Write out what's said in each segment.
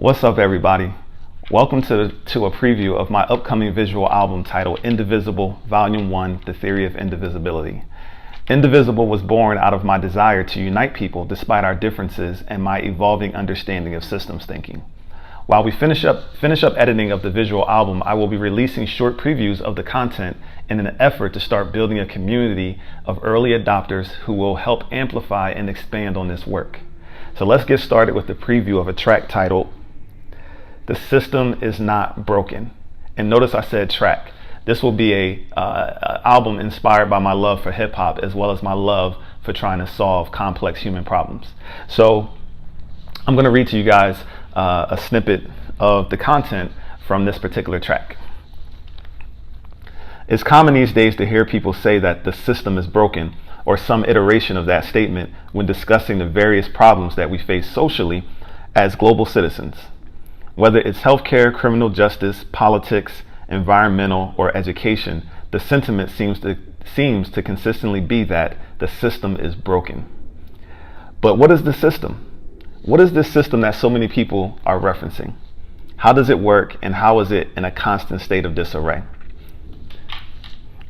What's up, everybody? Welcome to a preview of my upcoming visual album titled Indivisible Vol.1, The Theory of Indivisibility. Indivisible was born out of my desire to unite people despite our differences and my evolving understanding of systems thinking. While we finish up editing of the visual album, I will be releasing short previews of the content in an effort to start building a community of early adopters who will help amplify and expand on this work. So let's get started with the preview of a track titled The System Is Not Broken. And notice I said track. This will be a album inspired by my love for hip hop as well as my love for trying to solve complex human problems. So I'm going to read to you guys a snippet of the content from this particular track. It's common these days to hear people say that the system is broken or some iteration of that statement when discussing the various problems that we face socially as global citizens. Whether it's healthcare, criminal justice, politics, environmental, or education, the sentiment seems to consistently be that the system is broken. But what is the system? What is this system that so many people are referencing? How does it work, and how is it in a constant state of disarray?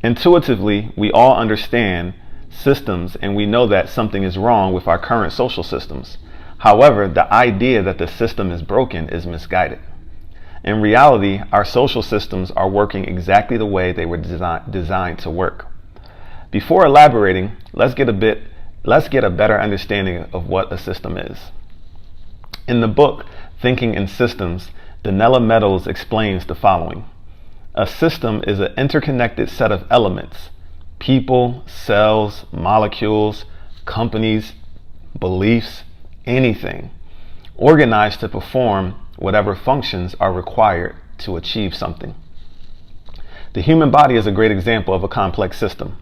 Intuitively, we all understand systems, and we know that something is wrong with our current social systems. However, the idea that the system is broken is misguided. In reality, our social systems are working exactly the way they were designed to work. Before elaborating, let's get a better understanding of what a system is. In the book, Thinking in Systems, Donella Meadows explains the following. A system is an interconnected set of elements, people, cells, molecules, companies, beliefs, anything, organized to perform whatever functions are required to achieve something. The human body is a great example of a complex system.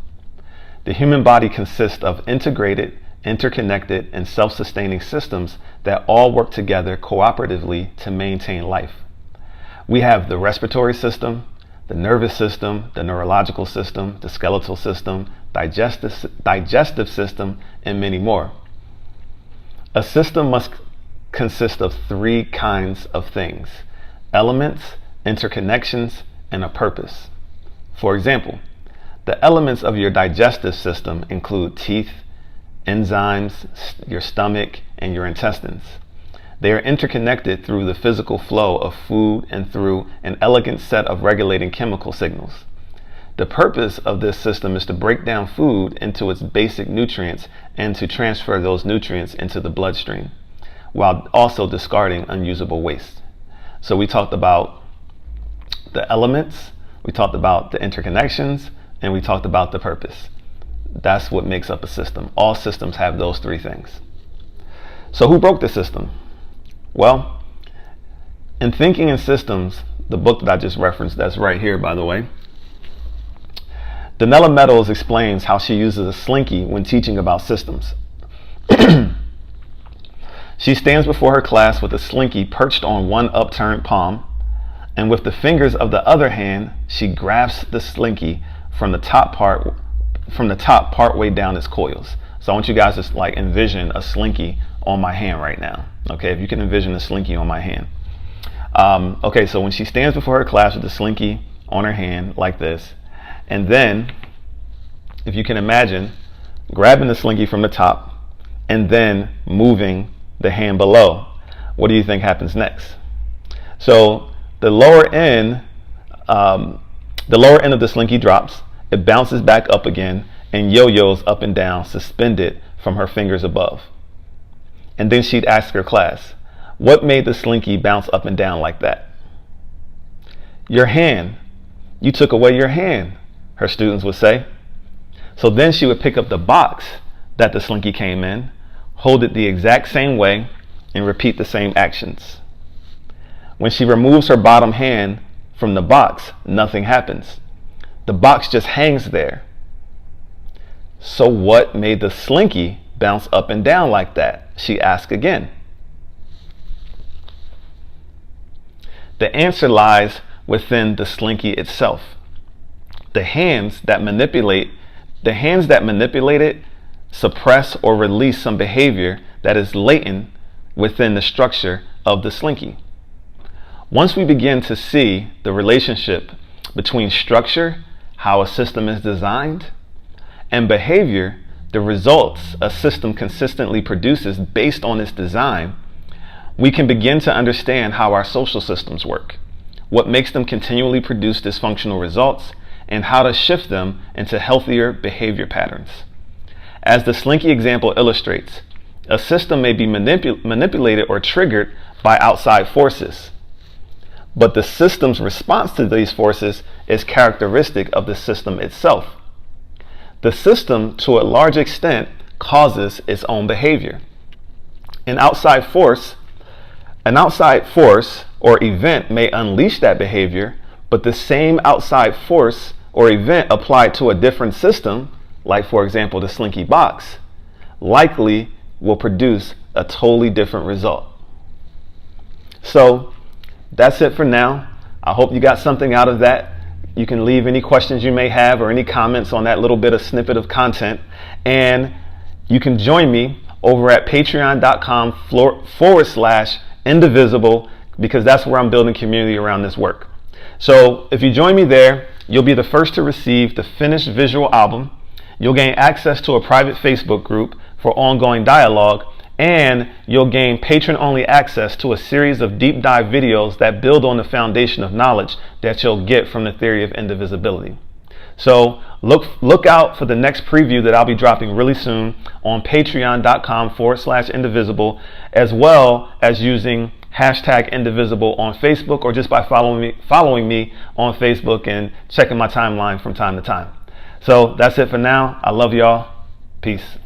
The human body consists of integrated, interconnected, and self-sustaining systems that all work together cooperatively to maintain life. We have the respiratory system, the nervous system, the neurological system, the skeletal system, digestive system, and many more. A system must consist of three kinds of things: elements, interconnections, and a purpose. For example, the elements of your digestive system include teeth, enzymes, your stomach, and your intestines. They are interconnected through the physical flow of food and through an elegant set of regulating chemical signals. The purpose of this system is to break down food into its basic nutrients and to transfer those nutrients into the bloodstream, while also discarding unusable waste. So we talked about the elements, we talked about the interconnections, and we talked about the purpose. That's what makes up a system. All systems have those three things. So who broke the system? Well, in Thinking in Systems, the book that I just referenced, that's right here, by the way, Donella Meadows explains how she uses a slinky when teaching about systems. She stands before her class with a slinky perched on one upturned palm, and with the fingers of the other hand, she grasps the slinky from the top partway down its coils. So I want you guys to envision a slinky on my hand right now. Okay, if you can envision a slinky on my hand. Okay, so when she stands before her class with the slinky on her hand like this, and then, if you can imagine, grabbing the slinky from the top and then moving the hand below, what do you think happens next? So the lower end of the slinky drops, it bounces back up again and yo-yos up and down, suspended from her fingers above. And then she'd ask her class, what made the slinky bounce up and down like that? Your hand. You took away your hand, her students would say. So then she would pick up the box that the slinky came in, hold it the exact same way, and repeat the same actions. When she removes her bottom hand from the box, nothing happens. The box just hangs there. So what made the slinky bounce up and down like that? She asked again. The answer lies within the slinky itself. The hands that manipulate it suppress or release some behavior that is latent within the structure of the slinky. Once we begin to see the relationship between structure, how a system is designed, and behavior, the results a system consistently produces based on its design, we can begin to understand how our social systems work, what makes them continually produce dysfunctional results, and how to shift them into healthier behavior patterns. As the Slinky example illustrates, a system may be manipulated or triggered by outside forces, but the system's response to these forces is characteristic of the system itself. The system, to a large extent, causes its own behavior. An outside force or event may unleash that behavior, but the same outside force or event applied to a different system, like for example the Slinky box, likely will produce a totally different result. So that's it for now. I hope you got something out of that. You can leave any questions you may have or any comments on that little bit of snippet of content. And you can join me over at patreon.com/indivisible, because that's where I'm building community around this work. So if you join me there, you'll be the first to receive the finished visual album. You'll gain access to a private Facebook group for ongoing dialogue, and you'll gain patron-only access to a series of deep dive videos that build on the foundation of knowledge that you'll get from the Theory of Indivisibility. So look out for the next preview that I'll be dropping really soon on patreon.com/indivisible, as well as using #indivisible on Facebook, or just by following me on Facebook and checking my timeline from time to time. So that's it for now. I love y'all. Peace.